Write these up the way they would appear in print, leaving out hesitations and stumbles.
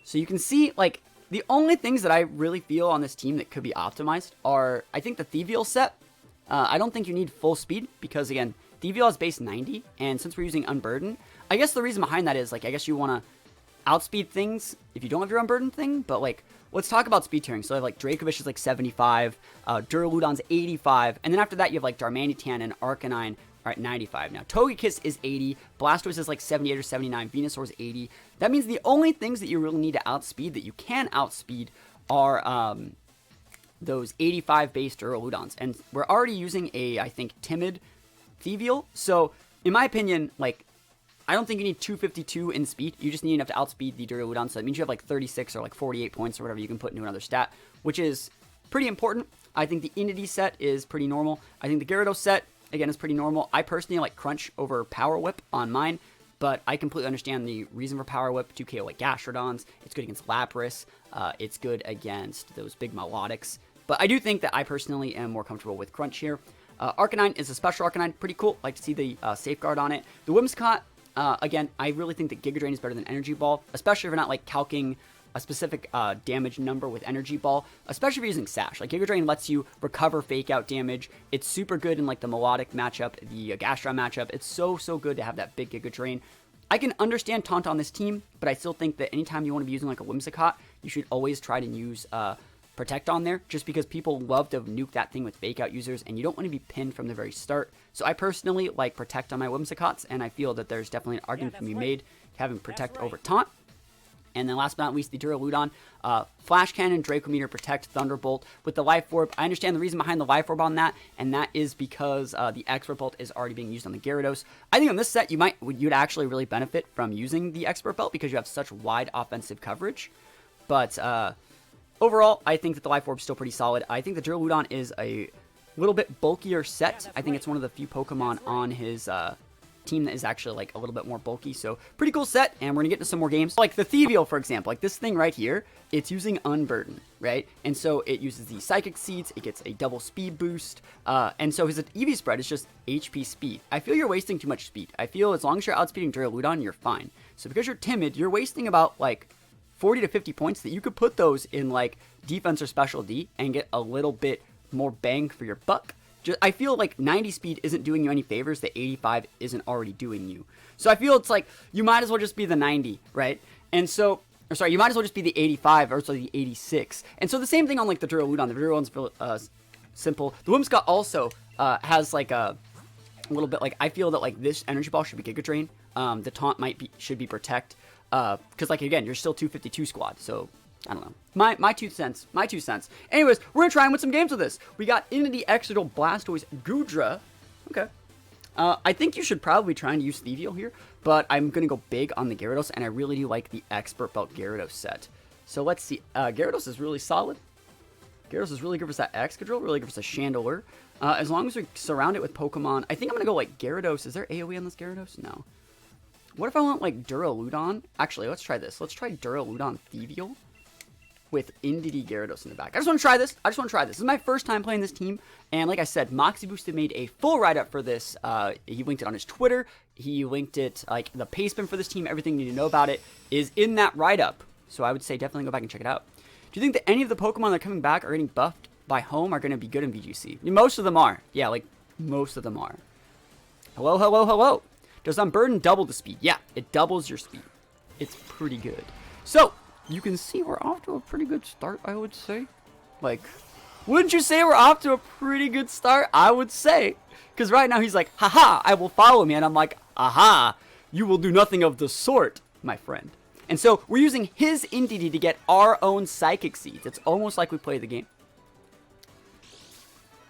So you can see, like, the only things that I really feel on this team that could be optimized are, I think, the Thievial set. I don't think you need full speed because, again, Thievial has base 90, and since we're using Unburden, I guess the reason behind that is, like, I guess you want to outspeed things if you don't have your Unburden thing, but, like, let's talk about speed tiering. So I have, like, Dracovish is, like, 75, Duraludon's 85, and then after that you have, like, Darmanitan and Arcanine are at 95. Now, Togekiss is 80, Blastoise is, like, 78 or 79, Venusaur is 80. That means the only things that you really need to outspeed, that you can outspeed, are, those 85 base Duraludons. And we're already using a, I think, timid Thievial. So, in my opinion, like, I don't think you need 252 in speed. You just need enough to outspeed the Duraludon. So that means you have like 36 or like 48 points or whatever you can put into another stat, which is pretty important. I think the Entity set is pretty normal. I think the Gyarados set, again, is pretty normal. I personally like Crunch over Power Whip on mine, but I completely understand the reason for Power Whip. 2KO like Gastrodons. It's good against Lapras. It's good against those big Melodics. But I do think that I personally am more comfortable with Crunch here. Arcanine is a special Arcanine. Pretty cool. Like to see the Safeguard on it. The Whimsicott, again, I really think that Giga Drain is better than Energy Ball, especially if you're not like calcing a specific damage number with Energy Ball, especially if you're using Sash. Like Giga Drain lets you recover Fake Out damage. It's super good in like the Melodic matchup, the Gastron matchup. It's so good to have that big Giga Drain. I can understand Taunt on this team, but I still think that anytime you want to be using like a Whimsicott, you should always try to use Protect on there, just because people love to nuke that thing with Fake Out users, and you don't want to be pinned from the very start. So I personally like Protect on my Whimsicotts, and I feel that there's definitely an argument to be made having Protect over Taunt. And then last but not least, the Duraludon, Flash Cannon, Draco Meteor, Protect, Thunderbolt with the Life Orb. I understand the reason behind the Life Orb on that, and that is because the Expert Belt is already being used on the Gyarados. I think on this set, you'd actually really benefit from using the Expert Belt because you have such wide offensive coverage. But overall, I think that the Life Orb is still pretty solid. I think the Duraludon is a little bit bulkier set. I think it's one of the few Pokemon on his team that is actually like a little bit more bulky. So pretty cool set, and we're gonna get into some more games. Like the Thievial, for example, like this thing right here, it's using Unburden, right? And so it uses the Psychic Seeds, it gets a double speed boost, and so his EV spread is just HP speed. I feel you're wasting too much speed. I feel as long as you're outspeeding Duraludon, you're fine. So because you're timid, you're wasting about like 40 to 50 points that you could put those in like defense or special D and get a little bit more bang for your buck. I feel like 90 speed isn't doing you any favors that 85 isn't already doing you. So I feel it's like you might as well just be the 90, right? And so, or sorry, you might as well just be the 85 or so the 86. And so the same thing on like the Duraludon. The Duraludon's simple. The Whimsicott also has like a little bit like, I feel that like this Energy Ball should be Giga Drain. The Taunt should be Protect. Because like again, you're still 252 squad, so I don't know. My 2 cents. Anyways, we're gonna try and win some games with this. We got Entity, Exeggutor, Blastoise, Goodra. Okay. I think you should probably try and use Thievial here, but I'm gonna go big on the Gyarados, and I really do like the Expert Belt Gyarados set. So let's see. Gyarados is really solid. Gyarados is really good versus that Excadrill, really good versus Chandelure. As long as we surround it with Pokemon, I think I'm gonna go like Gyarados. Is there AoE on this Gyarados? No. What if I want, like, Duraludon? Actually, let's try this. Let's try Duraludon Thievial with Entity Gyarados in the back. I just want to try this. This is my first time playing this team. And like I said, Moxie Boosted made a full write-up for this. He linked it on his Twitter. He linked it, like, the pace bin for this team. Everything you need to know about it is in that write-up. So I would say definitely go back and check it out. Do you think that any of the Pokemon that are coming back are getting buffed by home are going to be good in VGC? Most of them are. Yeah, like, most of them are. Hello. Does Unburden double the speed? Yeah, it doubles your speed. It's pretty good. So, you can see we're off to a pretty good start, I would say. Like, wouldn't you say we're off to a pretty good start? I would say. Because right now he's like, haha, I will follow me. And I'm like, aha, you will do nothing of the sort, my friend. And so, we're using his Entity to get our own Psychic Seeds. It's almost like we play the game.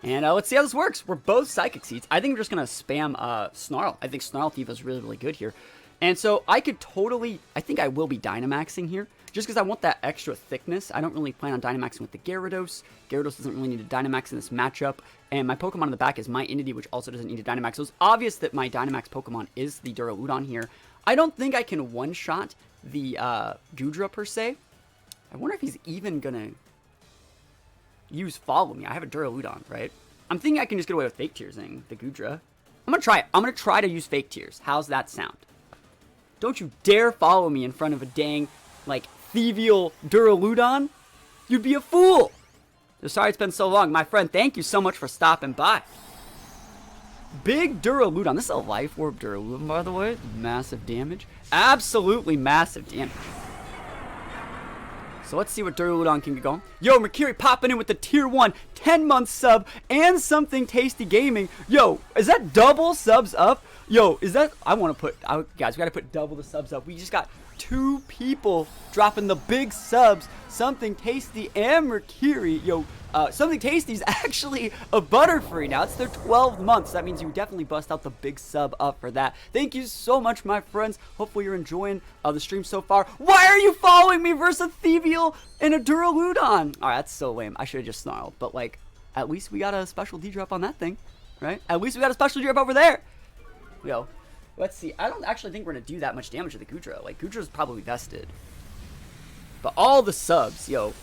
And let's see how this works. We're both Psychic Seeds. I think we're just going to spam Snarl. I think Snarl Thief is really good here. And so I could totally, I think I will be Dynamaxing here. Just because I want that extra thickness. I don't really plan on Dynamaxing with the Gyarados. Gyarados doesn't really need to Dynamax in this matchup. And my Pokemon in the back is my Entity, which also doesn't need to Dynamax. So it's obvious that my Dynamax Pokemon is the Duraludon here. I don't think I can one-shot the Goodra per se. I wonder if he's even going to use Follow Me. I have a Duraludon, right? I'm thinking I can just get away with Fake Tearsing the Goodra. I'm gonna try it. I'm gonna try to use Fake Tears. How's that sound? Don't you dare follow me in front of a dang, like, Thievial Duraludon, you'd be a fool. So sorry it's been so long. My friend, thank you so much for stopping by. Big Duraludon. This is a Life Orb Duraludon, by the way. Massive damage. Absolutely massive damage. So let's see what Duraludon can get going. Yo, Mercury popping in with the tier 1 10-month sub and Something Tasty Gaming. Yo, is that double subs up? Yo, is that... I want to put... guys, we got to put double the subs up. We just got 2 people dropping the big subs. Something Tasty and Mercury. Yo, Something Tasty is actually a Butterfree now. It's their 12th month, so that means you definitely bust out the big sub up for that. Thank you so much, my friends. Hopefully you're enjoying the stream so far. Why are you following me versus a Thievial and a Duraludon? Alright, that's so lame. I should have just snarled, but like, at least we got a special D-drop on that thing, right? At least we got a special D-drop over there. Yo, let's see. I don't actually think we're going to do that much damage to the Goodra. Like, Goodra's probably vested. But all the subs, yo.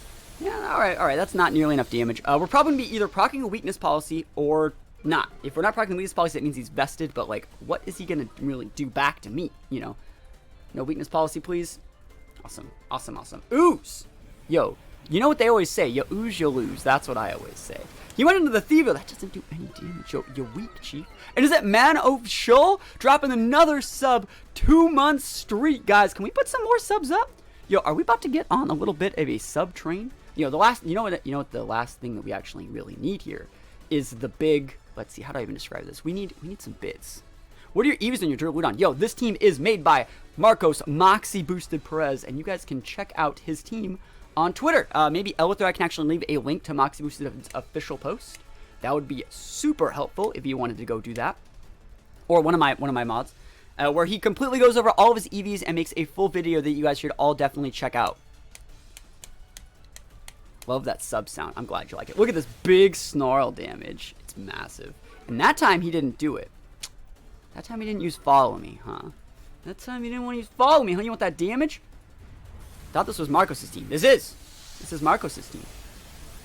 Yeah, alright, that's not nearly enough damage. We're probably going to be either proccing a weakness policy or not. If we're not proccing a weakness policy, that means he's vested, but like, what is he going to really do back to me, you know? No weakness policy, please. Awesome. Ooze! Yo, you know what they always say, you ooze, you lose. That's what I always say. He went into the Thievial. That doesn't do any damage. Yo, you're weak, Chief. And is it Man Official dropping another sub 2 months streak? Guys, can we put some more subs up? Yo, are we about to get on a little bit of a sub train? You know, you know what the last thing that we actually really need here is the big, let's see, how do I even describe this? We need some bits. What are your EVs on your Duraludon? Yo, this team is made by Marcos Moxie Boosted Perez, and you guys can check out his team on Twitter. Maybe Elithor, I can actually leave a link to Moxie Boosted's official post. That would be super helpful if you wanted to go do that. Or one of my mods, where he completely goes over all of his EVs and makes a full video that you guys should all definitely check out. Love that sub sound. I'm glad you like it. Look at this big snarl damage. It's massive. And that time he didn't do it. That time he didn't use follow me, huh? That time he didn't want to use follow me, huh? You want that damage? Thought this was Marcos' team. This is Marcos' team.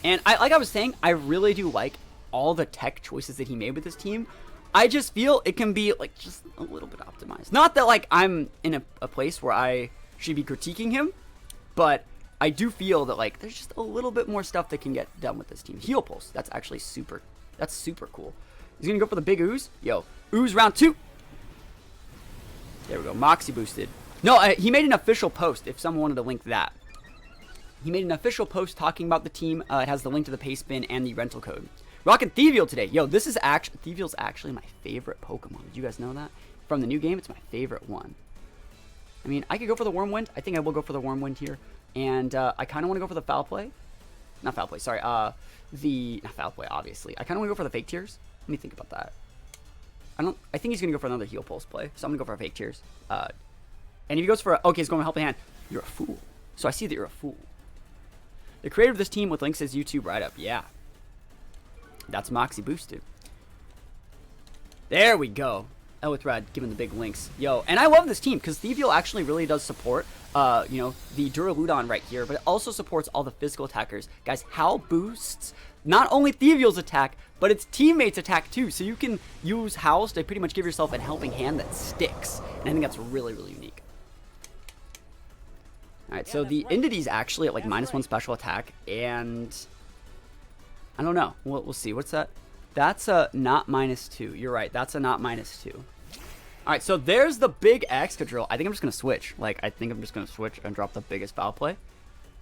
And like I was saying, I really do like all the tech choices that he made with this team. I just feel it can be like just a little bit optimized. Not that like I'm in a place where I should be critiquing him, but I do feel that like there's just a little bit more stuff that can get done with this team. Heal Pulse, that's actually super cool. He's gonna go for the big ooze. Yo, ooze round 2. There we go, Moxie boosted. No, he made an official post, if someone wanted to link that. He made an official post talking about the team. It has the link to the pay spin and the rental code. Rockin' Thievial today. Yo, this is Thievial's actually my favorite Pokemon. Did you guys know that? From the new game, it's my favorite one. I mean, I could go for the Wormwind. I think I will go for the Wormwind here. And I kind of want to go for the Foul Play. Not Foul Play, sorry. Not Foul Play, obviously. I kind of want to go for the Fake Tears. Let me think about that. I think he's going to go for another Heal Pulse play. So I'm going to go for a Fake Tears. And if he goes for okay, he's going to Helping Hand. You're a fool. So I see that you're a fool. The creator of this team with links is YouTube write-up. Yeah. That's Moxie boosted. There we go. Elithrid giving the big links. Yo, and I love this team because Thievial actually really does support, you know, the Duraludon right here, but it also supports all the physical attackers. Guys, Howl boosts not only Thievial's attack, but its teammates' attack too. So you can use Howls to pretty much give yourself a helping hand that sticks. And I think that's really, really unique. Alright, so the Indeedee is actually at like -1 special attack, and I don't know. We'll see. What's that? That's a not -2. You're right. That's a not -2. Alright, so there's the big Excadrill. I think I'm just going to switch. Like, I think I'm just going to switch and drop the biggest Foul Play. I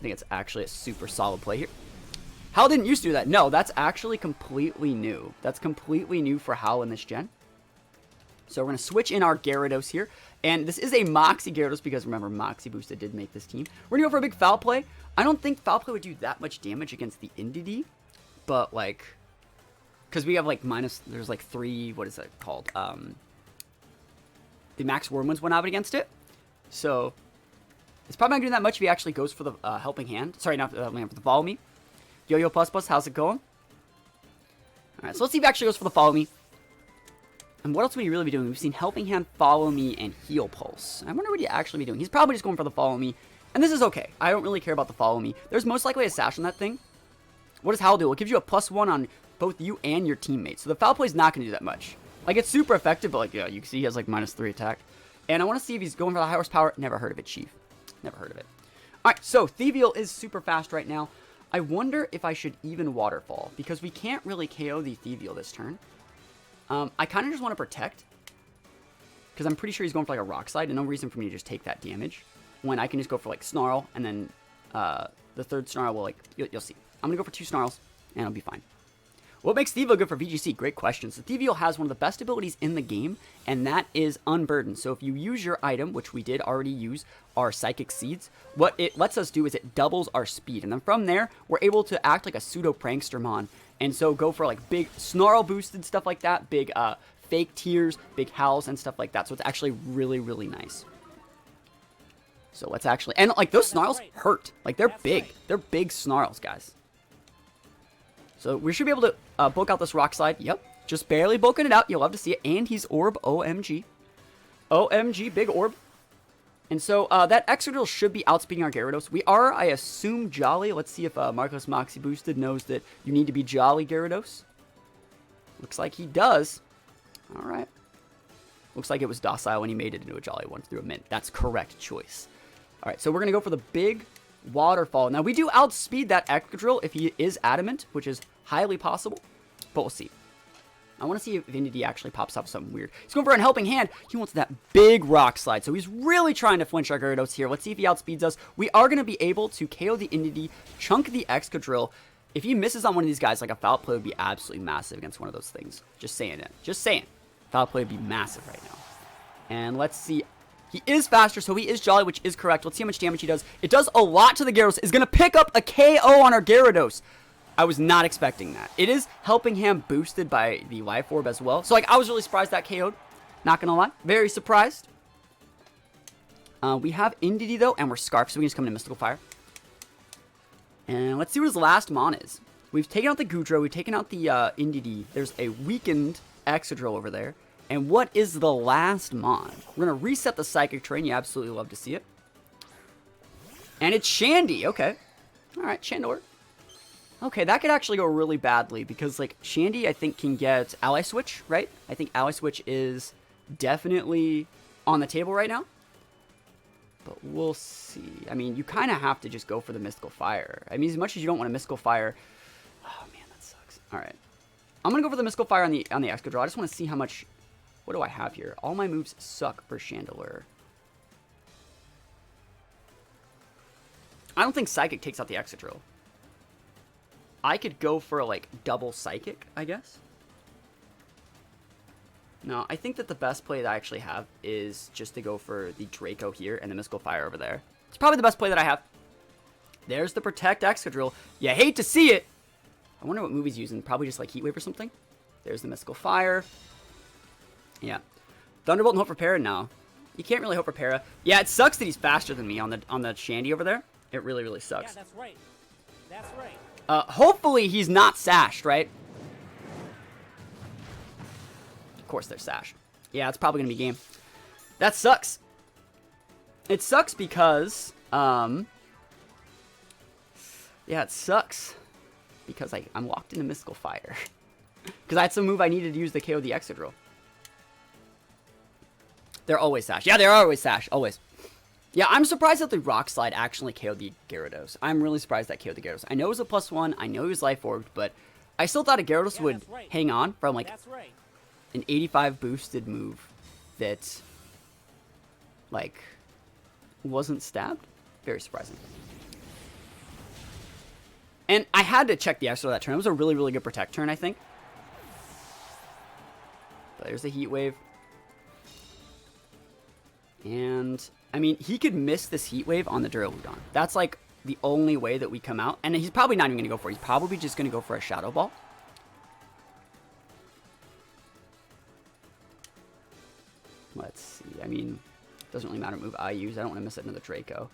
think it's actually a super solid play here. Howl didn't used to do that. No, that's actually completely new. That's completely new for Howl in this gen. So we're going to switch in our Gyarados here. And this is a Moxie Gyarados because, remember, Moxie Boosted did make this team. We're going to go for a big Foul Play. I don't think Foul Play would do that much damage against the Indeedee. But, like, because we have, like, there's, like, 3, what is that called? The Max Wormwinds went out against it. So, it's probably not going to do that much if he actually goes for the Helping Hand. Sorry, not for the Follow Me. Yo-Yo Plus Plus, how's it going? Alright, so let's see if he actually goes for the Follow Me. And what else would he really be doing? We've seen Helping Hand, Follow Me, and Heal Pulse. I wonder what he'd actually be doing. He's probably just going for the Follow Me. And this is okay. I don't really care about the Follow Me. There's most likely a Sash on that thing. What does Howl do? It gives you a +1 on both you and your teammates. So the Foul Play is not going to do that much. Like, it's super effective, but, like, yeah, you can see he has, like, -3 attack. And I want to see if he's going for the high horsepower. Never heard of it, Chief. Never heard of it. Alright, so Thievial is super fast right now. I wonder if I should even Waterfall, because we can't really KO the Thievial this turn. I kind of just want to protect, because I'm pretty sure he's going for like a Rock Slide, and no reason for me to just take that damage, when I can just go for like Snarl, and then the third Snarl will like, you'll see. I'm going to go for 2 Snarls, and it'll be fine. What makes Thievial good for VGC? Great question. So Thievial has one of the best abilities in the game, and that is Unburden. So if you use your item, which we did already use, our Psychic Seeds, what it lets us do is it doubles our speed. And then from there, we're able to act like a pseudo Prankstermon. And so go for like big Snarl boosted stuff like that, big fake tears, big howls, and stuff like that. So it's actually really, really nice. So let's actually, and like those Snarls hurt. Like they're big. They're big Snarls, guys. So we should be able to bulk out this Rock Slide. Yep. Just barely bulking it out. You'll love to see it. And he's Orb. OMG. OMG. Big Orb. And so that Excadrill should be outspeeding our Gyarados. We are, I assume, Jolly. Let's see if Marcos Moxie Boosted knows that you need to be Jolly Gyarados. Looks like he does. All right. Looks like it was Docile when he made it into a Jolly one through a Mint. That's correct choice. All right. So we're going to go for the big Waterfall. Now, we do outspeed that Excadrill if he is Adamant, which is highly possible, but we'll see. I want to see if Indeedee actually pops up something weird. He's going for a Helping Hand. He wants that big Rock Slide, so he's really trying to flinch our Gyarados here. Let's see if he outspeeds us. We are going to be able to KO the Indeedee, chunk the Excadrill. If he misses on one of these guys, like a Foul Play would be absolutely massive against one of those things. Just saying it. Just saying. Foul Play would be massive right now. And let's see. He is faster, so he is Jolly, which is correct. Let's see how much damage he does. It does a lot to the Gyarados. It's going to pick up a KO on our Gyarados. I was not expecting that. It is Helping Hand boosted by the Life Orb as well. So, like, I was really surprised that KO'd. Not going to lie. Very surprised. We have Indeedee, though, and we're Scarf, so we can just come into Mystical Fire. And let's see what his last Mon is. We've taken out the Goodra. We've taken out the Indeedee. There's a weakened Excadrill over there. And what is the last Mon? We're going to reset the Psychic Terrain. You absolutely love to see it. And it's Shandy. Okay. All right, Chandor. Okay, that could actually go really badly because, like, Shandy, I think, can get Ally Switch, right? I think Ally Switch is definitely on the table right now. But we'll see. I mean, you kind of have to just go for the Mystical Fire. I mean, as much as you don't want a Mystical Fire... Oh, man, that sucks. All right. I'm going to go for the Mystical Fire on the Excadrill. I just want to see how much... What do I have here? All my moves suck for Chandelure. I don't think Psychic takes out the Excadrill. I could go for, like, double Psychic, I guess. No, I think that the best play that I actually have is just to go for the Draco here and the Mystical Fire over there. It's probably the best play that I have. There's the Protect Excadrill. You hate to see it. I wonder what move he's using. Probably just, like, Heat Wave or something. There's the Mystical Fire. Yeah. Thunderbolt and Hope for Para now. You can't really hope for Para. Yeah, it sucks that he's faster than me on the Shandy over there. It really, really sucks. Yeah, that's right. That's right. Hopefully he's not sashed, right? Of course they're sashed. Yeah, it's probably going to be game. That sucks. It sucks because, yeah, it sucks. Because I'm locked into Mystical Fire. Because that's a move I needed to use to KO the Excadrill. They're always sashed. Yeah, they're always sashed. Always. Yeah, I'm surprised that the Rock Slide actually KO'd the Gyarados. I'm really surprised that KO'd the Gyarados. I know it was a +1. I know he was Life Orbed, but I still thought a Gyarados would hang on from, like, an 85 boosted move that, like, wasn't stabbed. Very surprising. And I had to check the extra that turn. It was a really, really good Protect turn, I think. But there's the Heat Wave. And, I mean, he could miss this Heat Wave on the Duraludon. That's, like, the only way that we come out. And he's probably not even going to go for it. He's probably just going to go for a Shadow Ball. Let's see. I mean, it doesn't really matter what move I use. I don't want to miss another Draco.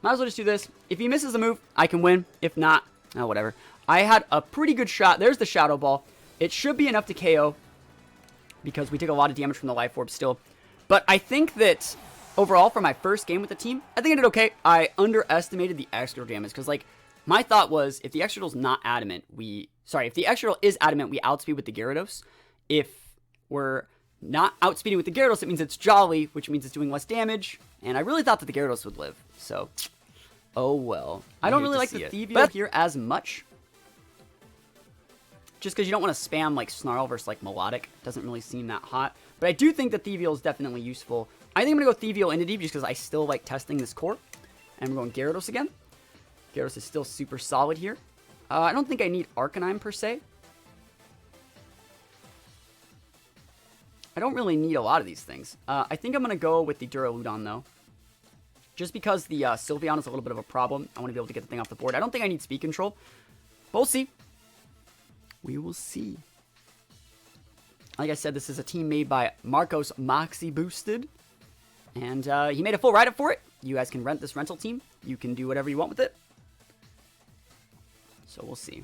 Might as well just do this. If he misses the move, I can win. If not, oh, whatever. I had a pretty good shot. There's the Shadow Ball. It should be enough to KO because we took a lot of damage from the Life Orb still. But I think that overall, for my first game with the team, I think I did okay. I underestimated the Excadrill damage because, like, my thought was if the Excadrill's not adamant, if the Excadrill is adamant, we outspeed with the Gyarados. If we're not outspeeding with the Gyarados, it means it's Jolly, which means it's doing less damage. And I really thought that the Gyarados would live. So, Oh well. I don't hate really to like see the it. Thevio But- here as much. Just because you don't want to spam like Snarl versus like Melodic. Doesn't really seem that hot. But I do think that Thevio is definitely useful. I think I'm going to go Thevio Entity just because I still like testing this core. And we're going Gyarados again. Gyarados is still super solid here. I don't think I need Arcanine per se. I don't really need a lot of these things. I think I'm going to go with the Duraludon though. Just because the Sylveon is a little bit of a problem. I want to be able to get the thing off the board. I don't think I need speed control. But we'll see. We will see. Like I said, this is a team made by Marcos Moxie Boosted. And he made a full write-up for it. You guys can rent this rental team. You can do whatever you want with it. So we'll see.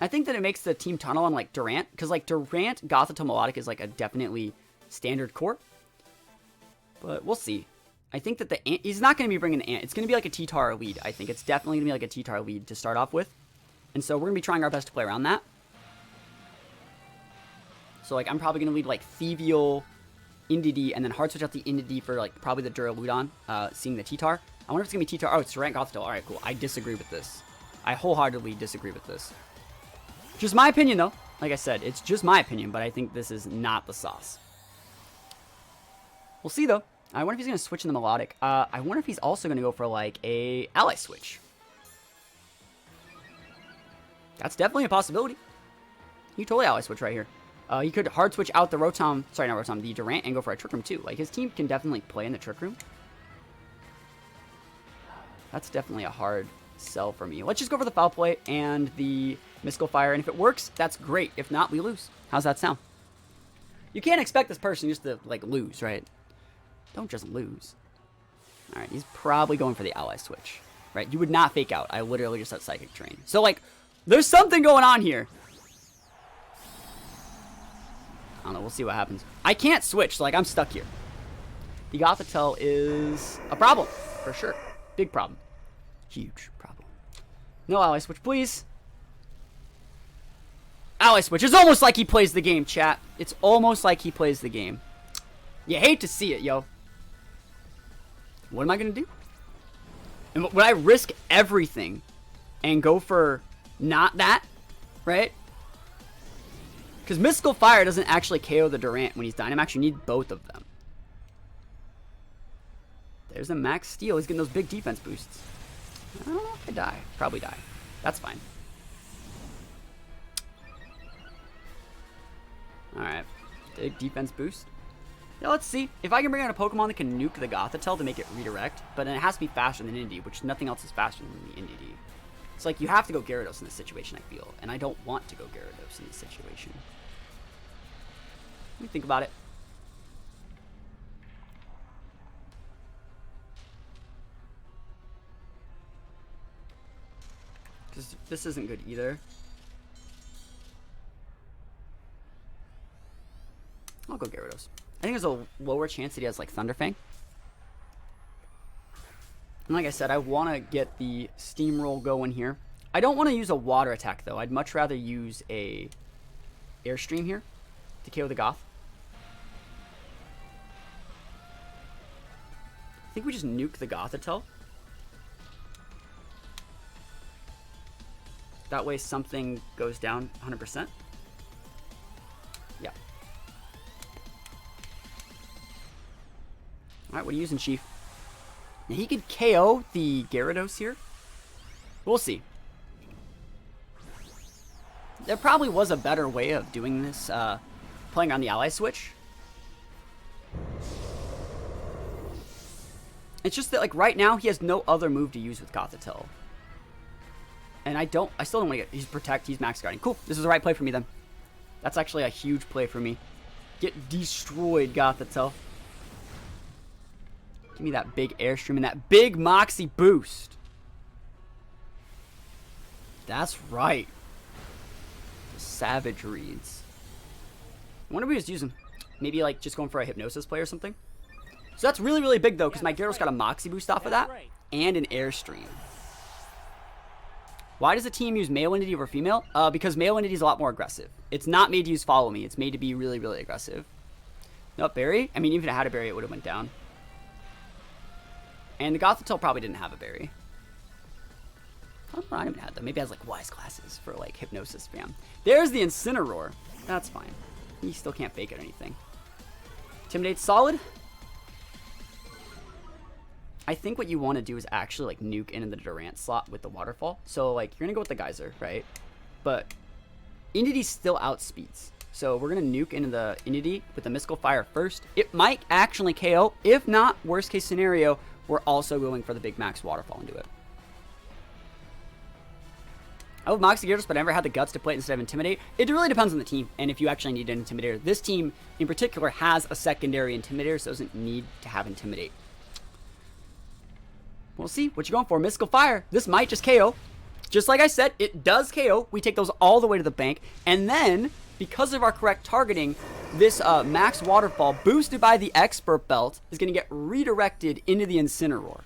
I think that it makes the team tunnel on like Durant. Because like Durant, Gothita, Melodic is like a definitely standard core. But we'll see. I think that the Ant, he's not going to be bringing the Ant. It's going to be like a T-Tar lead, I think. It's definitely going to be like a T-Tar lead to start off with. And so we're going to be trying our best to play around that. So like I'm probably going to lead like Thevio, Indeedee, and then hard switch out the Indeedee for like probably the Duraludon, seeing the T-Tar. I wonder if it's going to be T-Tar. Oh, it's Durant Gothita. All right, cool. I disagree with this. I wholeheartedly disagree with this. Just my opinion, though. Like I said, it's just my opinion, but I think this is not the sauce. We'll see, though. I wonder if he's going to switch in the Melodic. I wonder if he's also going to go for, like, a Ally Switch. That's definitely a possibility. You totally Ally Switch right here. He could hard switch out the Rotom, sorry, not Rotom, the Durant, and go for a Trick Room, too. Like, his team can definitely play in the Trick Room. That's definitely a hard sell for me. Let's just go for the Foul Play and the Mystical Fire, and if it works, that's great. If not, we lose. How's that sound? You can't expect this person just to, like, lose, right? Don't just lose. Alright, he's probably going for the Ally Switch. Right? You would not fake out. I literally just had Psychic Terrain. So, like, there's something going on here. I don't know. We'll see what happens. I can't switch, so, like, I'm stuck here. The Gothitelle is a problem, for sure. Big problem. Huge problem. No Ally Switch, please. Ally Switch. It's almost like he plays the game, chat. It's almost like he plays the game. You hate to see it, yo. What am I going to do? And would I risk everything and go for not that, right? Because Mystical Fire doesn't actually KO the Durant when he's Dynamax. You need both of them. There's a Max Steel. He's getting those big defense boosts. I don't know if I die. Probably die. That's fine. Alright. Big defense boost. Yeah, let's see. If I can bring out a Pokemon that can nuke the Gothitelle to make it redirect, but then it has to be faster than Indeedee, which nothing else is faster than the Indeedee. It's like you have to go Gyarados in this situation, I feel. And I don't want to go Gyarados in this situation. Let me think about it. Because this isn't good either. I'll go Gyarados. I think there's a lower chance that he has like Thunderfang. And like I said, I want to get the Steamroll going here. I don't want to use a Water Attack though. I'd much rather use a Airstream here to KO the Goth. I think we just nuke the Gothitelle. That way something goes down 100%. Yeah. Alright, what are you using, Chief? Now, he could KO the Gyarados here. We'll see. There probably was a better way of doing this, playing on the Ally Switch. It's just that, like, right now, he has no other move to use with Gothitelle. And I still don't want to get, he's Protect, he's Max Guarding. Cool, this is the right play for me then. That's actually a huge play for me. Get destroyed, Gothitelle. Give me that big Airstream and that big Moxie boost. That's right. The Savage Reads. I wonder if he was using, maybe like just going for a Hypnosis play or something. So that's really, really big though, because my Gyarados got a Moxie boost off of that and an Airstream. Why does a team use male Entity over female? Because male Entity is a lot more aggressive. It's not made to use Follow Me. It's made to be really, really aggressive. Nope, Berry? I mean, even if it had a Berry, it would have went down. And the Gothitelle probably didn't have a berry. I don't know, I didn't even have them. Maybe it has like wise glasses for like hypnosis spam. There's the Incineroar. That's fine. He still can't fake it or anything. Intimidate's solid. I think what you want to do is actually like nuke into the Durant slot with the waterfall. So like you're gonna go with the Geyser, right? But Indeedee still outspeeds. So we're gonna nuke into the Indeedee with the Mystical Fire first. It might actually KO. If not, worst case scenario, we're also going for the big max waterfall into it. I love Moxie Gyarados, but I never had the guts to play it instead of Intimidate. It really depends on the team, and if you actually need an Intimidator. This team, in particular, has a secondary Intimidator, so it doesn't need to have Intimidate. We'll see what you're going for. Mystical Fire. This might just KO. Just like I said, it does KO. We take those all the way to the bank, and then, because of our correct targeting, this Max Waterfall, boosted by the Expert Belt, is going to get redirected into the Incineroar.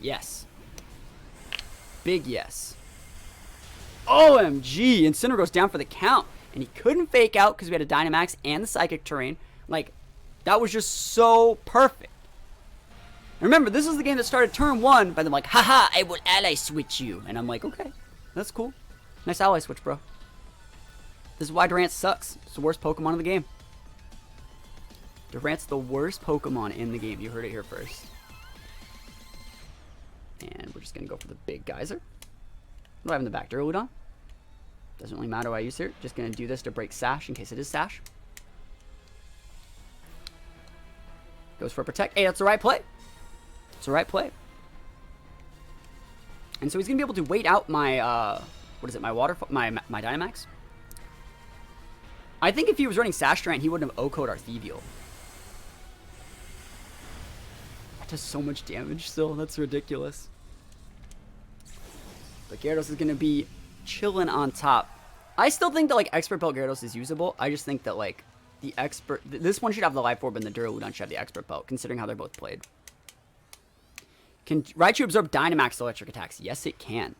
Yes. Big yes. OMG, Incineroar goes down for the count, and he couldn't fake out because we had a Dynamax and the Psychic Terrain. Like, that was just so perfect. And remember, this is the game that started turn 1 by them like, haha, I will ally switch you. And I'm like, okay, that's cool. Nice ally switch, bro. This is why Durant sucks. It's the worst Pokemon in the game. Durant's the worst Pokemon in the game. You heard it here first. And we're just going to go for the big Geyser. What do I have in the back? Duraludon? Doesn't really matter what I use here. Just going to do this to break Sash in case it is Sash. Goes for Protect. Hey, that's the right play. It's the right play. And so he's going to be able to wait out my, what is it, my Dynamax. I think if he was running Sash Durant, he wouldn't have O-Code our Thievial. That does so much damage still. That's ridiculous. But Gyarados is going to be chilling on top. I still think that, like, Expert Belt Gyarados is usable. I just think that, like, the Expert... This one should have the Life Orb and the Duraludon should have the Expert Belt, considering how they're both played. Can Raichu absorb Dynamax electric attacks? Yes, it can.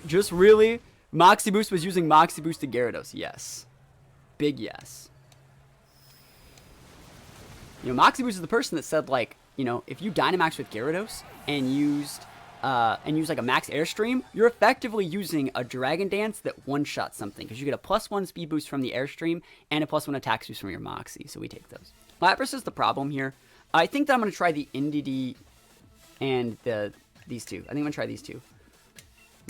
Just really... Moxie Boost was using Moxie Boost to Gyarados. Yes. Big yes. You know, Moxie Boost is the person that said, like, you know, if you Dynamax with Gyarados and used like a max Airstream, you're effectively using a Dragon Dance that one-shot something because you get a +1 speed boost from the Airstream and a +1 attack boost from your Moxie, so we take those. Lapras is the problem here. I think that I'm going to try the Indeedee and these two. I think I'm going to try these two.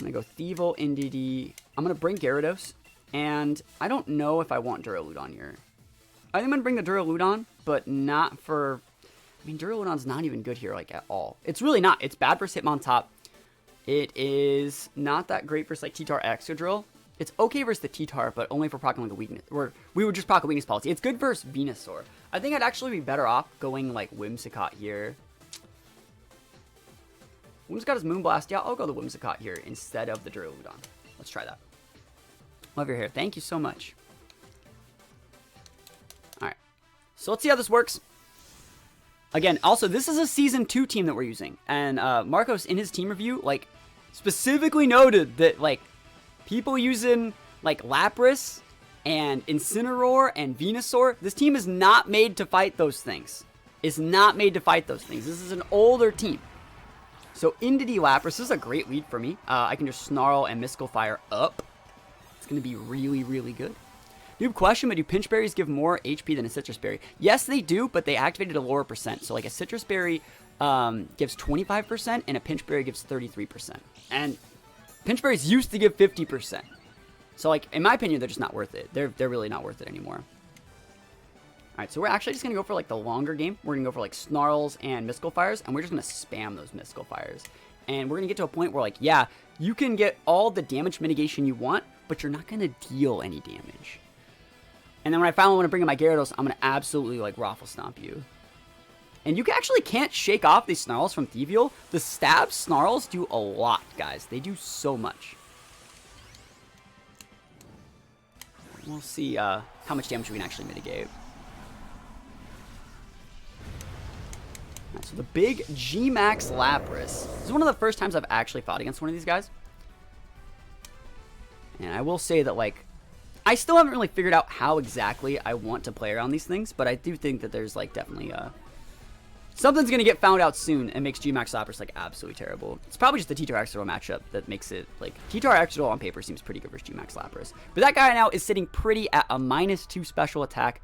I'm going to go Thievul, Indeedee. I'm going to bring Gyarados, and I don't know if I want Duraludon here. I think I'm going to bring the Duraludon, but not for... I mean, Duraludon's not even good here, like, at all. It's really not. It's bad versus Hitmontop. It is not that great versus, like, T-Tar Excadrill. It's okay versus the T-Tar, but only for proccing, like, a weakness. Or we would just proc a weakness policy. It's good versus Venusaur. I think I'd actually be better off going, like, Whimsicott here. Whimsicott is Moonblast. Yeah, I'll go the Whimsicott here instead of the Duraludon. Let's try that. Love your hair. Thank you so much. Alright. So let's see how this works. Again, also, this is a Season 2 team that we're using. And Marcos, in his team review, like, specifically noted that, like, people using, like, Lapras and Incineroar and Venusaur, this team is not made to fight those things. It's not made to fight those things. This is an older team. So, Indeedee Lapras is a great lead for me. I can just Snarl and Mystical Fire up. It's going to be really, really good. Noob question, but do Pinch Berries give more HP than a Citrus Berry? Yes, they do, but they activated a lower percent. So, like, a Citrus Berry gives 25%, and a Pinch Berry gives 33%. And Pinch Berries used to give 50%. So, like, in my opinion, they're just not worth it. They're really not worth it anymore. Alright, so we're actually just going to go for, like, the longer game. We're going to go for, like, Snarls and Mystical Fires, and we're just going to spam those Mystical Fires. And we're going to get to a point where, like, yeah, you can get all the damage mitigation you want, but you're not going to deal any damage. And then when I finally want to bring in my Gyarados, I'm going to absolutely, like, Raffle Stomp you. And you actually can't shake off these Snarls from Thievial. The stab Snarls do a lot, guys. They do so much. We'll see how much damage we can actually mitigate. Alright, so the big G-Max Lapras. This is one of the first times I've actually fought against one of these guys. And I will say that, like, I still haven't really figured out how exactly I want to play around these things, but I do think that there's, like, definitely Something's going to get found out soon and makes Gmax Lapras, like, absolutely terrible. It's probably just the T-Tar Exegol matchup that makes it, like, T-Tar Exegol on paper seems pretty good versus Gmax Lapras. But that guy now is sitting pretty at a -2 special attack.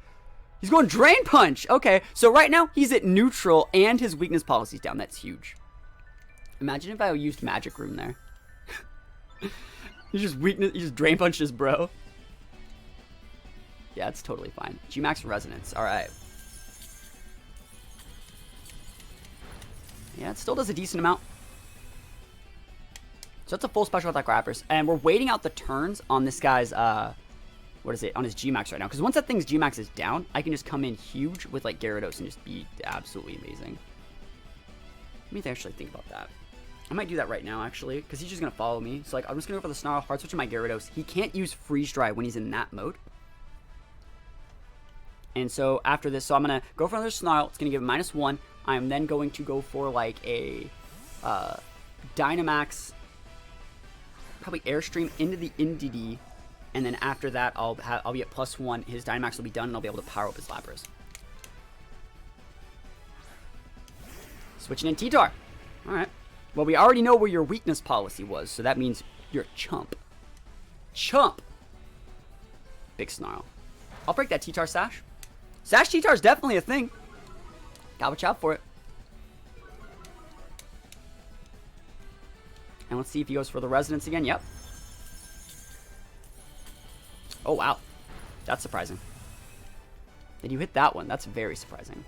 He's going Drain Punch! Okay, so right now, he's at neutral and his weakness policy's down. That's huge. Imagine if I used Magic Room there. He just Drain Punched his bro. Yeah, it's totally fine. Gmax Resonance, alright. Yeah, it still does a decent amount. So that's a full special attack Lapras. And we're waiting out the turns on this guy's, what is it, on his Gmax right now. Because once that thing's Gmax is down, I can just come in huge with, like, Gyarados and just be absolutely amazing. Let me actually think about that. I might do that right now, actually, because he's just going to follow me. So, like, I'm just going to go for the Snarl, Hard Switch on my Gyarados. He can't use Freeze Dry when he's in that mode. And so, after this, so I'm going to go for another Snarl. It's going to give him -1. I'm then going to go for, like, a Dynamax, probably Airstream into the Indeedee. And then after that, I'll be at +1. His Dynamax will be done, and I'll be able to power up his Lapras. Switching in T-Tar. All right. Well, we already know where your weakness policy was, so that means you're a chump. Chump! Big Snarl. I'll break that T-Tar Sash. Sash T-Tar is definitely a thing. Gotta watch out for it. And let's see if he goes for the Resonance again. Yep. Oh, wow. That's surprising. Did you hit that one? That's very surprising.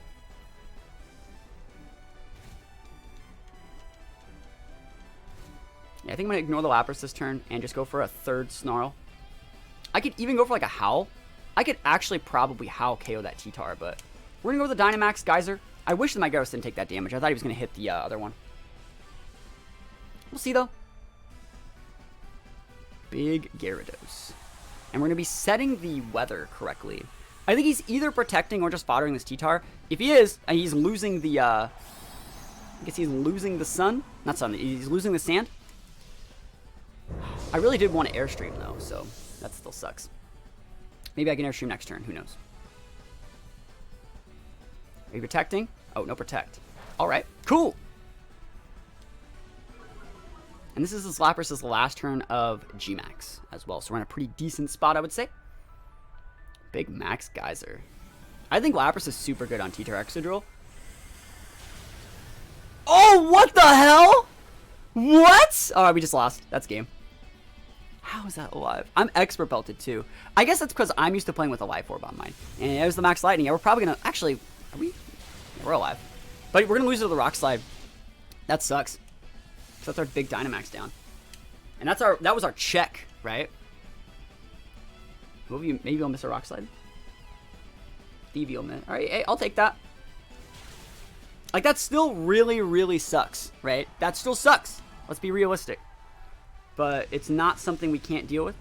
Yeah, I think I'm going to ignore the Lapras this turn and just go for a third Snarl. I could even go for like a Howl. I could actually probably Howl KO that T-Tar, but we're going to go with the Dynamax Geyser. I wish that my Gyarados didn't take that damage. I thought he was going to hit the other one. We'll see, though. Big Gyarados. And we're going to be setting the weather correctly. I think he's either protecting or just foddering this T-Tar. If he is, he's losing the, I guess he's losing the sun. Not sun, he's losing the sand. I really did want to Airstream, though, so that still sucks. Maybe I can Airstream next turn. Who knows? Are you protecting? Oh, no protect. All right, cool. And this is this Lapras' last turn of Gmax as well, so we're in a pretty decent spot, I would say. Big Max Geyser. I think Lapras is super good on T-Tar Excadrill. Oh, what the hell? What? All right, we just lost. That's game. How is that alive? I'm expert belted too. I guess that's because I'm used to playing with a Life Orb on mine. And there's the Max Lightning. Yeah, we're probably gonna actually. Are we? Yeah, we're alive, but we're gonna lose to the Rock Slide. That sucks. So that's our big Dynamax down, and that was our check, right? Maybe I'll miss a Rock Slide. Thievie will miss. All right, hey, I'll take that. Like that still really, really sucks, right? That still sucks. Let's be realistic. But it's not something we can't deal with.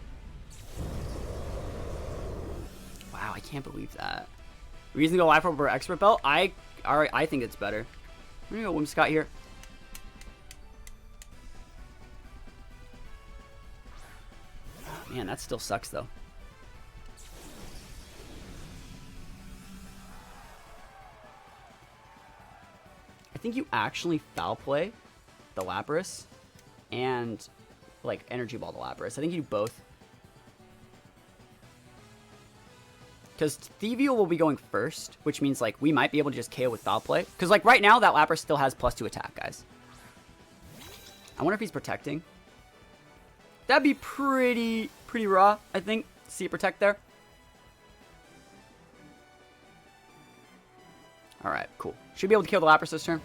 Wow, I can't believe that. We're using the Life Orb or Expert Belt. I think it's better. We're gonna go Whimsicott here. Oh, man, that still sucks though. I think you actually foul play the Lapras and like Energy Ball the Lapras. I think you do both. Because Thievul will be going first, which means like we might be able to just KO with foul play. Because like right now that Lapras still has +2 attack, guys. I wonder if he's protecting. That'd be pretty raw, I think. See it protect there. Alright, cool. Should be able to kill the Lapras this turn.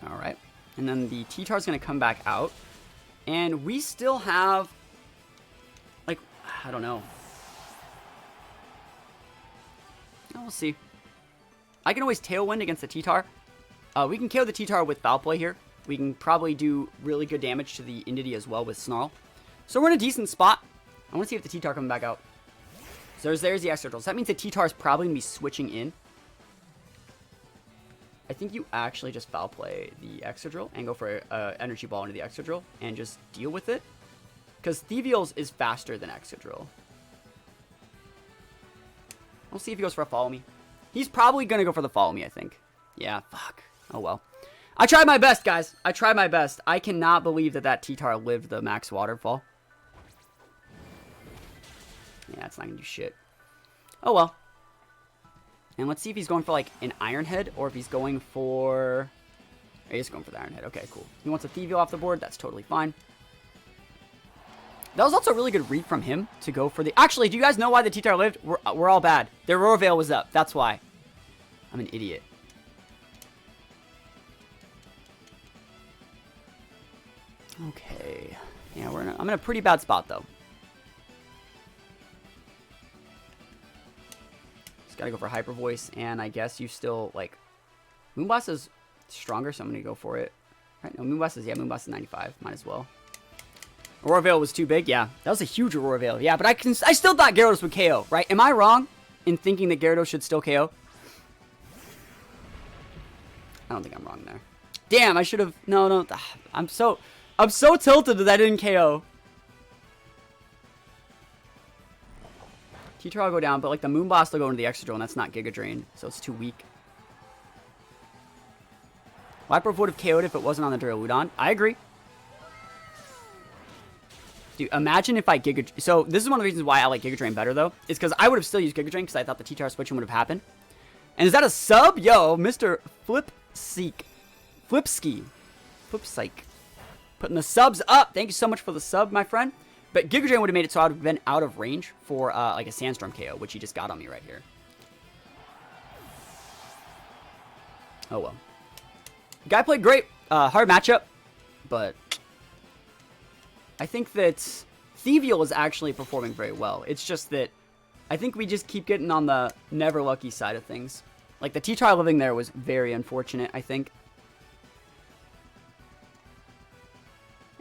Alright. And then the T-Tar is going to come back out. And we still have, like, I don't know. Oh, we'll see. I can always Tailwind against the T-Tar. We can KO the T-Tar with Foul Play here. We can probably do really good damage to the Indeedee as well with Snarl. So we're in a decent spot. I want to see if the T-Tar coming back out. So there's the Excadrill. So that means the T-Tar is probably going to be switching in. I think you actually just foul play the Excadrill and go for an Energy Ball into the Excadrill and just deal with it. Because Thievul is faster than Excadrill. We'll see if he goes for a Follow Me. He's probably going to go for the follow me, I think. Yeah, fuck. Oh, well. I tried my best, guys. I tried my best. I cannot believe that T-Tar lived the max waterfall. Yeah, it's not going to do shit. Oh, well. And let's see if he's going for, like, an Iron Head or if he's going for... Oh, he's going for the Iron Head. Okay, cool. He wants a Thievial off the board. That's totally fine. That was also a really good read from him to go for the... Actually, do you guys know why the T-Tar lived? We're all bad. Their Roar Veil was up. That's why. I'm an idiot. Okay. Yeah, I'm in a pretty bad spot, though. Just gotta go for Hyper Voice, and I guess you still, like... Moonblast is stronger, so I'm gonna go for it. Right, no, Moonblast is 95. Might as well. Aurora Veil was too big? Yeah. That was a huge Aurora Veil. Yeah, but I still thought Gyarados would KO, right? Am I wrong in thinking that Gyarados should still KO? I don't think I'm wrong there. Damn, I should have... No. I'm so tilted that I didn't KO. T-Tar will go down, but like the Moonblast will go into the Extra Drill, and that's not Giga Drain, so it's too weak. Viper would have KO'd if it wasn't on the Duraludon. I agree. Dude, imagine if I Giga... So, this is one of the reasons why I like Giga Drain better, though. Is because I would have still used Giga Drain because I thought the T-Tar switching would have happened. And is that a sub? Yo, Mr. Flipski. Flipsike. Putting the subs up. Thank you so much for the sub, my friend. But Giga Drain would have made it so I would have been out of range for, like, a Sandstorm KO, which he just got on me right here. Oh, well. Guy played great. Hard matchup. But... I think that Thievial is actually performing very well. It's just that I think we just keep getting on the never lucky side of things. Like, the T-Tar living there was very unfortunate, I think.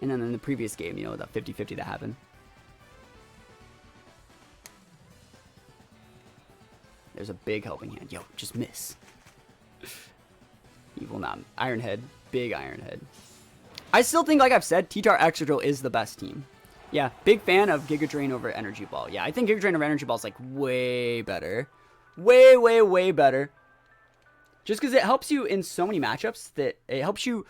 And then in the previous game, you know, that 50-50 that happened. There's a big helping hand. Yo, just miss. He will not. Iron Head. Big Iron Head. I still think, like I've said, T-Tar Extra Drill is the best team. Yeah, big fan of Giga Drain over Energy Ball. Yeah, I think Giga Drain over Energy Ball is, like, way better. Way better. Just because it helps you in so many matchups that it helps you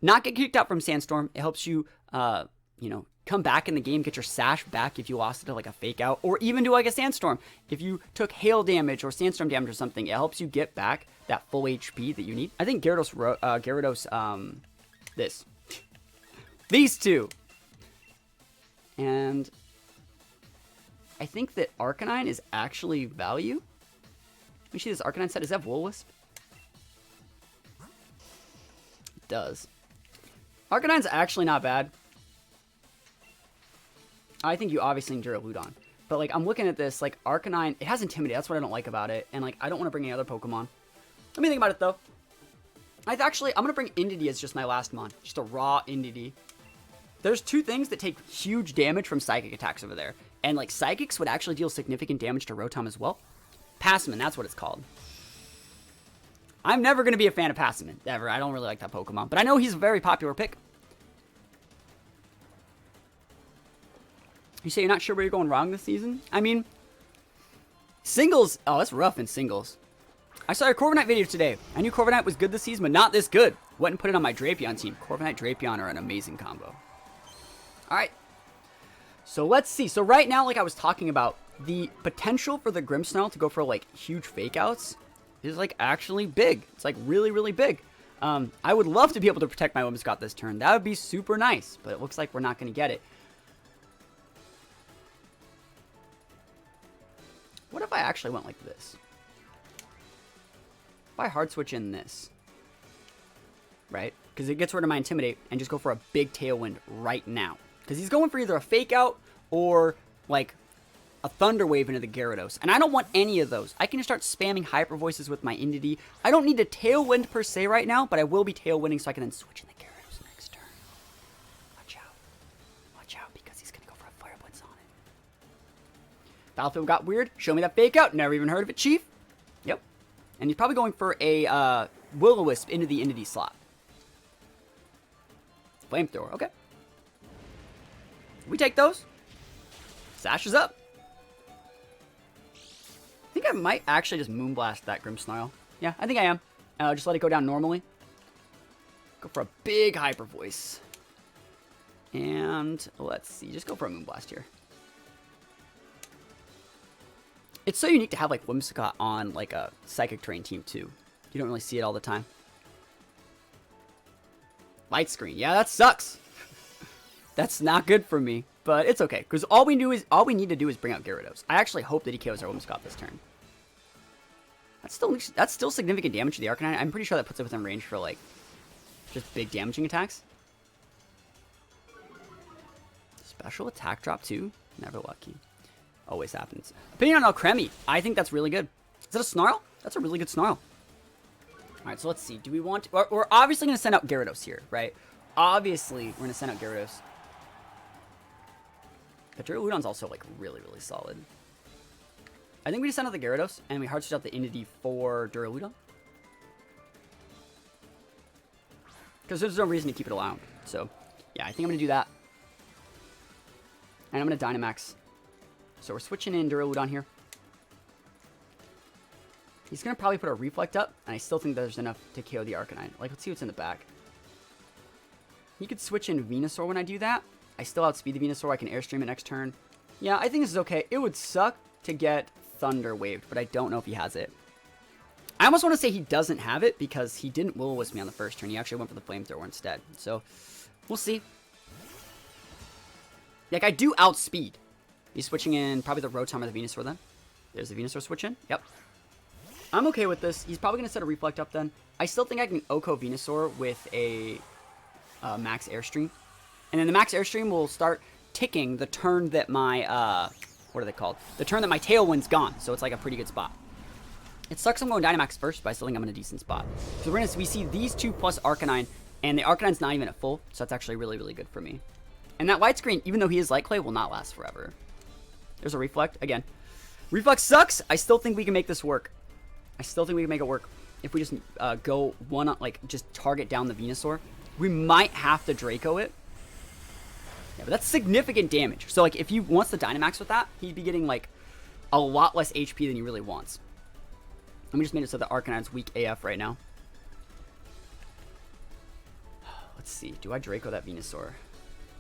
not get kicked out from Sandstorm. It helps you, you know, come back in the game, get your Sash back if you lost it to, like, a Fake Out. Or even do, like, a Sandstorm. If you took Hail damage or Sandstorm damage or something, it helps you get back that full HP that you need. I think Gyarados, these two. And I think that Arcanine is actually value. Let me see this Arcanine set. Does that have Will-O-Wisp? It does. Arcanine's actually not bad. I think you obviously need Duraludon. But, like, I'm looking at this, like, Arcanine, it has Intimidate. That's what I don't like about it. And, like, I don't want to bring any other Pokemon. Let me think about it, though. I'm going to bring Indeedee as just my last mon. Just a raw Indeedee. There's two things that take huge damage from Psychic attacks over there. And, like, Psychics would actually deal significant damage to Rotom as well. Passman, that's what it's called. I'm never going to be a fan of Passman, ever. I don't really like that Pokemon. But I know he's a very popular pick. You say you're not sure where you're going wrong this season? I mean, singles... Oh, that's rough in singles. I saw your Corviknight video today. I knew Corviknight was good this season, but not this good. Went and put it on my Drapion team. Corviknight, Drapion are an amazing combo. Alright. So let's see. So right now, like I was talking about, the potential for the Grimmsnarl to go for, like, huge fake outs is, like, actually big. It's, like, really, really big. I would love to be able to protect my Whimsicott this turn. That would be super nice, but it looks like we're not going to get it. What if I actually went like this? If I hard switch in this, right? Because it gets rid of my Intimidate and just go for a big Tailwind right now. Because he's going for either a Fake Out or, like, a Thunder Wave into the Gyarados. And I don't want any of those. I can just start spamming Hyper Voices with my Indeedee. I don't need a Tailwind per se right now, but I will be Tailwinding so I can then switch in the Gyarados next turn. Watch out. Watch out, because he's going to go for a Fire Blitz on it. Battlefield got weird. Show me that Fake Out. Never even heard of it, Chief. Yep. And he's probably going for a Will-O-Wisp into the Indeedee slot. Flamethrower. Okay. We take those. Sash is up. think I might actually just Moonblast that Grimmsnarl. Yeah, I think I am. Just let it go down normally. Go for a big Hyper Voice. And let's see, just go for a Moonblast here. It's so unique to have like Whimsicott on like a Psychic Terrain team too. You don't really see it all the time. Light Screen, yeah, that sucks. That's not good for me, but it's okay because all we need to do is bring out Gyarados. I actually hope that he KOs our Whimsicott this turn. That's still significant damage to the Arcanine. I'm pretty sure that puts it within range for like just big damaging attacks. Special attack drop too. Never lucky. Always happens. Opinion on Alcremie. I think that's really good. Is that a Snarl? That's a really good Snarl. Alright, so let's see. Do we want... We're obviously going to send out Gyarados here, right? Obviously, we're going to send out Gyarados. But Duraludon's also, like, really, really solid. I think we just send out the Gyarados, and we hard switch out the Indeedee for Duraludon. Because there's no reason to keep it around. So, yeah, I think I'm going to do that. And I'm going to Dynamax. So we're switching in Duraludon here. He's going to probably put a Reflect up, and I still think there's enough to KO the Arcanine. Like, let's see what's in the back. He could switch in Venusaur when I do that. I still outspeed the Venusaur. I can Airstream it next turn. Yeah, I think this is okay. It would suck to get Thunder Waved, but I don't know if he has it. I almost want to say he doesn't have it because he didn't Will-O-Wisp me on the first turn. He actually went for the Flamethrower instead. So, we'll see. Like, I do outspeed. He's switching in probably the Rotom or the Venusaur then. There's the Venusaur switch in. Yep. I'm okay with this. He's probably going to set a Reflect up then. I still think I can Oko Venusaur with a Max Airstream. And then the Max Airstream will start ticking the turn that my, what are they called? The turn that my Tailwind's gone. So it's like a pretty good spot. It sucks I'm going Dynamax first, but I still think I'm in a decent spot. So we see these two plus Arcanine, and the Arcanine's not even at full. So that's actually really, really good for me. And that Light Screen, even though he is Light Clay, will not last forever. There's a Reflect. Again, Reflect sucks. I still think we can make this work. I still think we can make it work. If we just go one, like, just target down the Venusaur. We might have to Draco it. Yeah, but that's significant damage. So, like, if he wants the Dynamax with that, he'd be getting, like, a lot less HP than he really wants. Let me just make it so the Arcanine's weak AF right now. Let's see. Do I Draco that Venusaur?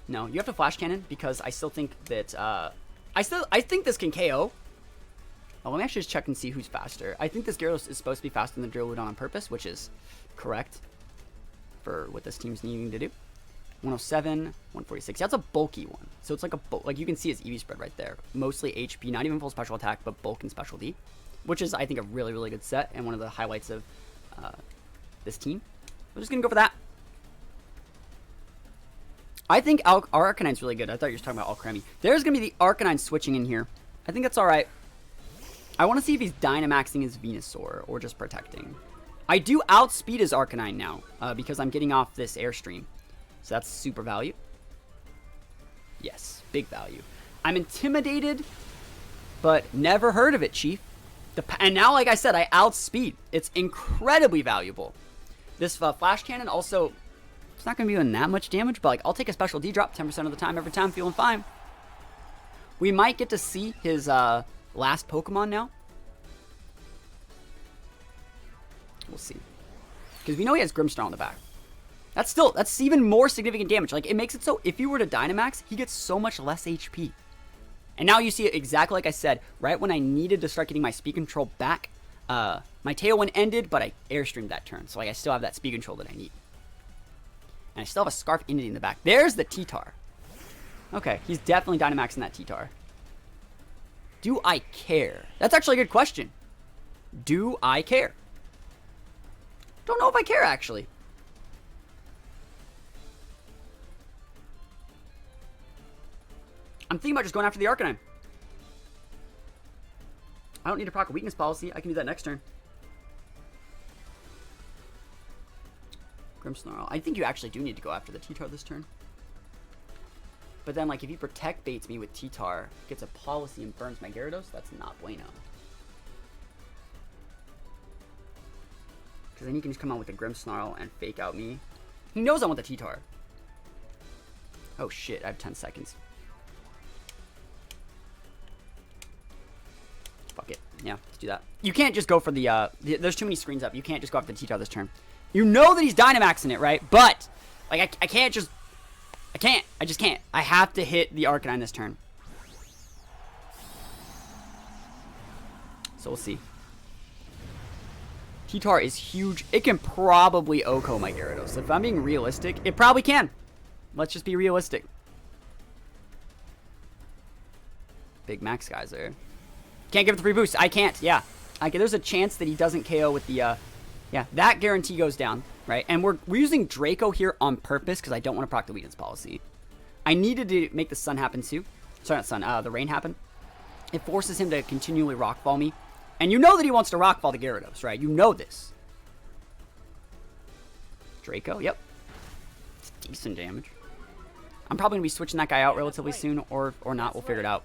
No, you have to Flash Cannon because I still think that, I think this can KO. Oh, let me actually just check and see who's faster. I think this Gyarados is supposed to be faster than Duraludon on purpose, which is correct for what this team's needing to do. 107, 146. That's a bulky one. So it's like like you can see his EV spread right there. Mostly HP, not even full special attack, but bulk and special D, which is, I think, a really, really good set and one of the highlights of this team. We're just going to go for that. I think our Arcanine's really good. I thought you were talking about Alcremie. There's going to be the Arcanine switching in here. I think that's all right. I want to see if he's Dynamaxing his Venusaur or just protecting. I do outspeed his Arcanine now because I'm getting off this Airstream. So that's super value. Yes, big value. I'm intimidated, but never heard of it, Chief. And now, like I said, I outspeed. It's incredibly valuable. This Flash Cannon also, it's not going to be doing that much damage, but like I'll take a special D drop 10% of the time, every time, feeling fine. We might get to see his last Pokemon now. We'll see. Because we know he has Grimmsnarl on the back. That's even more significant damage. Like, it makes it so if you were to Dynamax, he gets so much less HP. And now you see it exactly like I said. Right when I needed to start getting my speed control back, my Tailwind ended, but I Airstreamed that turn. So, like, I still have that speed control that I need. And I still have a Scarf Indeedee in the back. There's the T-Tar. Okay, he's definitely Dynamaxing that T-Tar. Do I care? That's actually a good question. Do I care? Don't know if I care, actually. I'm thinking about just going after the Arcanine. I don't need to proc a weakness policy. I can do that next turn. Grimmsnarl. I think you actually do need to go after the T-Tar this turn. But then, like, if he Protect baits me with T-Tar, gets a policy and burns my Gyarados, that's not bueno. Because then he can just come out with the Grimmsnarl and fake out me. He knows I want the T-Tar. Oh shit, I have 10 seconds. Fuck it. Yeah, let's do that. You can't just go for there's too many screens up. You can't just go after the T-Tar this turn. You know that he's Dynamaxing it, right? But, like, I can't just... I can't. I just can't. I have to hit the Arcanine this turn. So we'll see. T-Tar is huge. It can probably OHKO my Gyarados. If I'm being realistic, it probably can. Let's just be realistic. Big Max Geyser. Can't give it the free boost. I can't. Yeah. There's a chance that he doesn't KO with the... yeah, that guarantee goes down, right? And we're using Draco here on purpose because I don't want to proc the weakness policy. I needed to make the sun happen too. Sorry, not sun. The rain happen. It forces him to continually rockfall me. And you know that he wants to rockfall the Gyarados, right? You know this. Draco, yep. It's decent damage. I'm probably going to be switching that guy out relatively soon or not. We'll figure it out.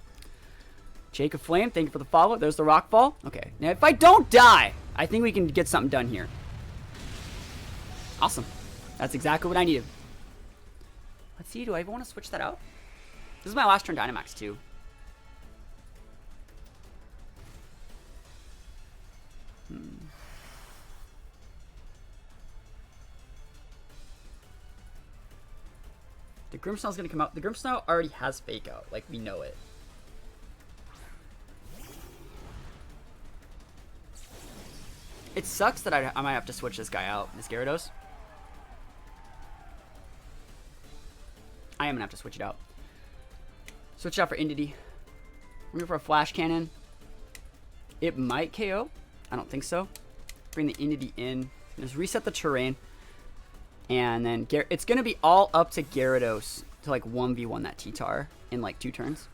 Jacob Flame, thank you for the follow. There's the rockfall. Okay, now if I don't die, I think we can get something done here. Awesome. That's exactly what I needed. Let's see, do I even want to switch that out? This is my last turn Dynamax too. The Grimmsnarl's gonna come out. The Grimmsnarl already has Fake Out. Like, we know it. It sucks that I might have to switch this guy out, this Gyarados. I am gonna have to switch it out. Switch it out for Indeedee. We're going for a Flash Cannon. It might KO. I don't think so. Bring the Indeedee in. Just reset the terrain. And then it's going to be all up to Gyarados to like 1v1 that T-Tar in like 2 turns.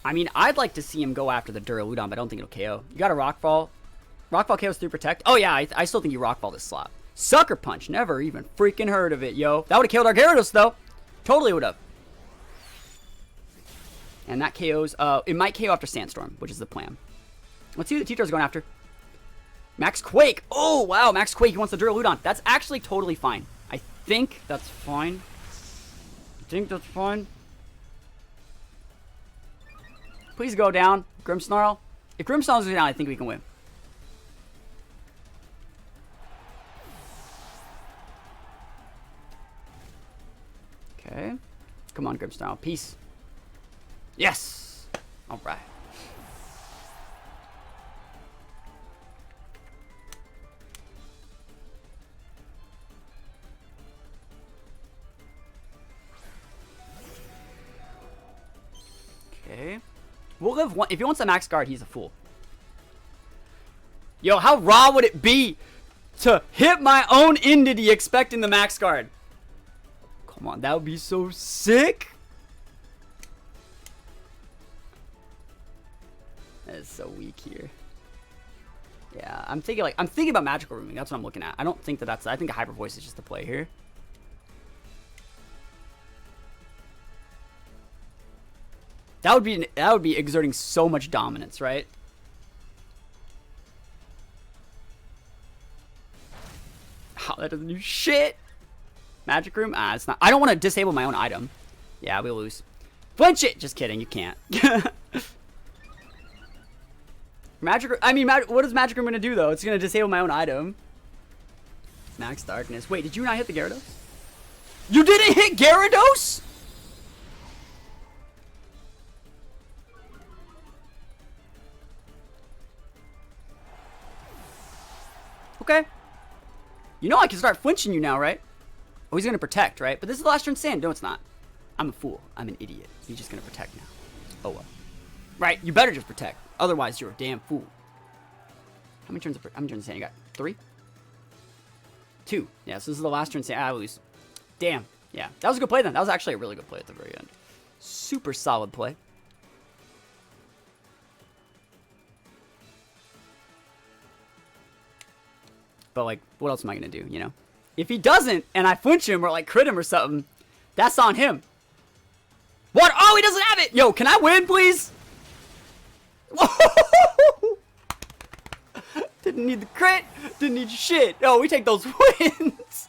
I mean, I'd like to see him go after the Duraludon, but I don't think it'll KO. You got a Rockfall. Rockfall KOs through Protect. Oh yeah, I still think you Rockfall this slot. Sucker Punch. Never even freaking heard of it, yo. That would have killed our Gyarados, though. Totally would have. And that KOs. It might KO after Sandstorm, which is the plan. Let's see who the T-Tar's going after. Max Quake. Oh, wow. Max Quake. He wants the Duraludon. That's actually totally fine. I think that's fine. Please go down, Grimmsnarl. If Grimmsnarl goes down, I think we can win. Okay. Come on, Grimmsnarl. Peace. Yes! Alright. Okay. We'll live one. If he wants a max guard, he's a fool. Yo, how raw would it be to hit my own Indeedee expecting the max guard? Come on, that would be so sick. That is so weak here. Yeah, I'm thinking about magical rooming. That's what I'm looking at. I don't think that's. I think a hyper voice is just the play here. That would be exerting so much dominance, right? Oh, that doesn't do shit. Magic Room? Ah, it's not. I don't want to disable my own item. Yeah, we lose. Flinch it! Just kidding, you can't. Magic Room. I mean, what is Magic Room gonna do though? It's gonna disable my own item. Max Darkness. Wait, did you not hit the Gyarados? You didn't hit Gyarados? Okay. You know I can start flinching you now, right? Oh, he's going to protect, right? But this is the last turn sand. No, it's not. I'm a fool. I'm an idiot. He's just going to protect now. Oh, well. Right, you better just protect. Otherwise, you're a damn fool. How many turns of sand you got? 3? 2. Yeah, so this is the last turn sand. I lose. Damn. Yeah, that was a good play then. That was actually a really good play at the very end. Super solid play. But, like, what else am I going to do, you know? If he doesn't, and I flinch him or, like, crit him or something, that's on him. What? Oh, he doesn't have it! Yo, can I win, please? Didn't need the crit. Didn't need shit. Oh, we take those wins.